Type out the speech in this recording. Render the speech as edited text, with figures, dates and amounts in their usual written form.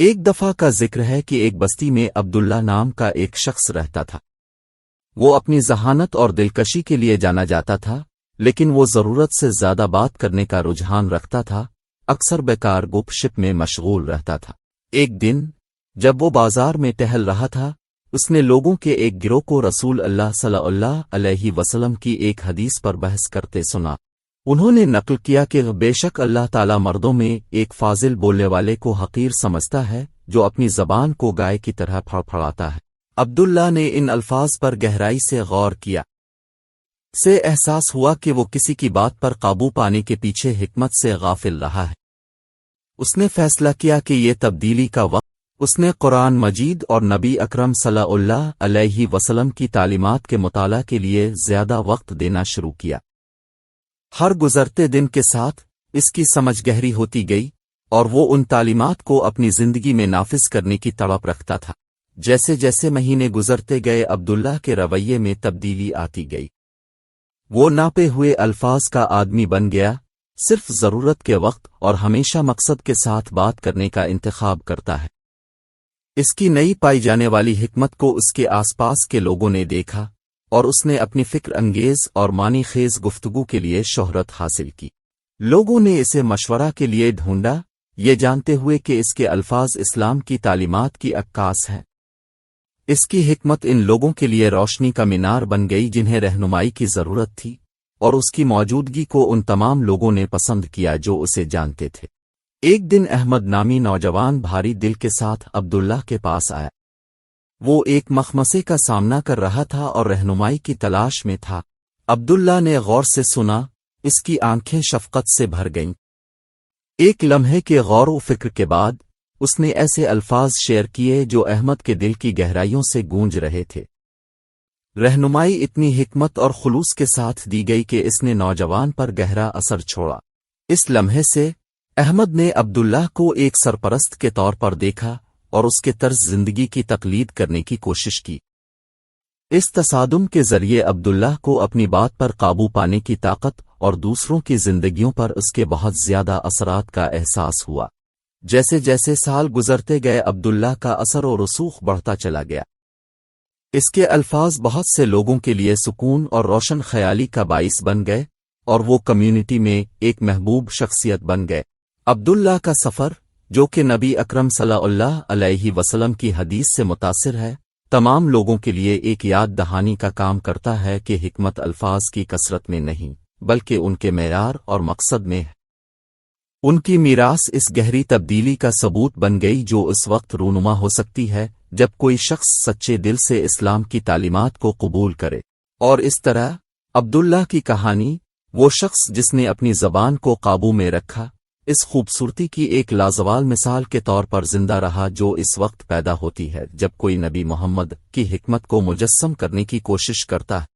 ایک دفعہ کا ذکر ہے کہ ایک بستی میں عبداللہ نام کا ایک شخص رہتا تھا۔ وہ اپنی ذہانت اور دلکشی کے لیے جانا جاتا تھا، لیکن وہ ضرورت سے زیادہ بات کرنے کا رجحان رکھتا تھا، اکثر بیکار گپ شپ میں مشغول رہتا تھا۔ ایک دن جب وہ بازار میں ٹہل رہا تھا، اس نے لوگوں کے ایک گروہ کو رسول اللہ صلی اللہ علیہ وسلم کی ایک حدیث پر بحث کرتے سنا۔ انہوں نے نقل کیا کہ بے شک اللہ تعالی مردوں میں ایک فاضل بولنے والے کو حقیر سمجھتا ہے جو اپنی زبان کو گائے کی طرح پھڑپھڑاتا ہے۔ عبداللہ نے ان الفاظ پر گہرائی سے غور کیا، سے احساس ہوا کہ وہ کسی کی بات پر قابو پانے کے پیچھے حکمت سے غافل رہا ہے۔ اس نے فیصلہ کیا کہ یہ تبدیلی کا وقت۔ اس نے قرآن مجید اور نبی اکرم صلی اللہ علیہ وسلم کی تعلیمات کے مطالعہ کے لیے زیادہ وقت دینا شروع کیا۔ ہر گزرتے دن کے ساتھ اس کی سمجھ گہری ہوتی گئی اور وہ ان تعلیمات کو اپنی زندگی میں نافذ کرنے کی تڑپ رکھتا تھا۔ جیسے جیسے مہینے گزرتے گئے عبداللہ کے رویے میں تبدیلی آتی گئی۔ وہ ناپے ہوئے الفاظ کا آدمی بن گیا، صرف ضرورت کے وقت اور ہمیشہ مقصد کے ساتھ بات کرنے کا انتخاب کرتا ہے۔ اس کی نئی پائی جانے والی حکمت کو اس کے آس پاس کے لوگوں نے دیکھا اور اس نے اپنی فکر انگیز اور معنی خیز گفتگو کے لیے شہرت حاصل کی۔ لوگوں نے اسے مشورہ کے لیے ڈھونڈا، یہ جانتے ہوئے کہ اس کے الفاظ اسلام کی تعلیمات کی عکاس ہیں۔ اس کی حکمت ان لوگوں کے لیے روشنی کا مینار بن گئی جنہیں رہنمائی کی ضرورت تھی، اور اس کی موجودگی کو ان تمام لوگوں نے پسند کیا جو اسے جانتے تھے۔ ایک دن احمد نامی نوجوان بھاری دل کے ساتھ عبداللہ کے پاس آیا۔ وہ ایک مخمسے کا سامنا کر رہا تھا اور رہنمائی کی تلاش میں تھا۔ عبداللہ نے غور سے سنا، اس کی آنکھیں شفقت سے بھر گئیں۔ ایک لمحے کے غور و فکر کے بعد اس نے ایسے الفاظ شیئر کیے جو احمد کے دل کی گہرائیوں سے گونج رہے تھے۔ رہنمائی اتنی حکمت اور خلوص کے ساتھ دی گئی کہ اس نے نوجوان پر گہرا اثر چھوڑا۔ اس لمحے سے احمد نے عبداللہ کو ایک سرپرست کے طور پر دیکھا اور اس کے طرز زندگی کی تقلید کرنے کی کوشش کی۔ اس تصادم کے ذریعے عبداللہ کو اپنی بات پر قابو پانے کی طاقت اور دوسروں کی زندگیوں پر اس کے بہت زیادہ اثرات کا احساس ہوا۔ جیسے جیسے سال گزرتے گئے عبداللہ کا اثر و رسوخ بڑھتا چلا گیا۔ اس کے الفاظ بہت سے لوگوں کے لیے سکون اور روشن خیالی کا باعث بن گئے اور وہ کمیونٹی میں ایک محبوب شخصیت بن گئے۔ عبداللہ کا سفر، جو کہ نبی اکرم صلی اللہ علیہ وسلم کی حدیث سے متاثر ہے، تمام لوگوں کے لیے ایک یاد دہانی کا کام کرتا ہے کہ حکمت الفاظ کی کثرت میں نہیں بلکہ ان کے معیار اور مقصد میں ہے۔ ان کی میراث اس گہری تبدیلی کا ثبوت بن گئی جو اس وقت رونما ہو سکتی ہے جب کوئی شخص سچے دل سے اسلام کی تعلیمات کو قبول کرے۔ اور اس طرح عبداللہ کی کہانی، وہ شخص جس نے اپنی زبان کو قابو میں رکھا، اس خوبصورتی کی ایک لازوال مثال کے طور پر زندہ رہا جو اس وقت پیدا ہوتی ہے جب کوئی نبی محمد کی حکمت کو مجسم کرنے کی کوشش کرتا ہے۔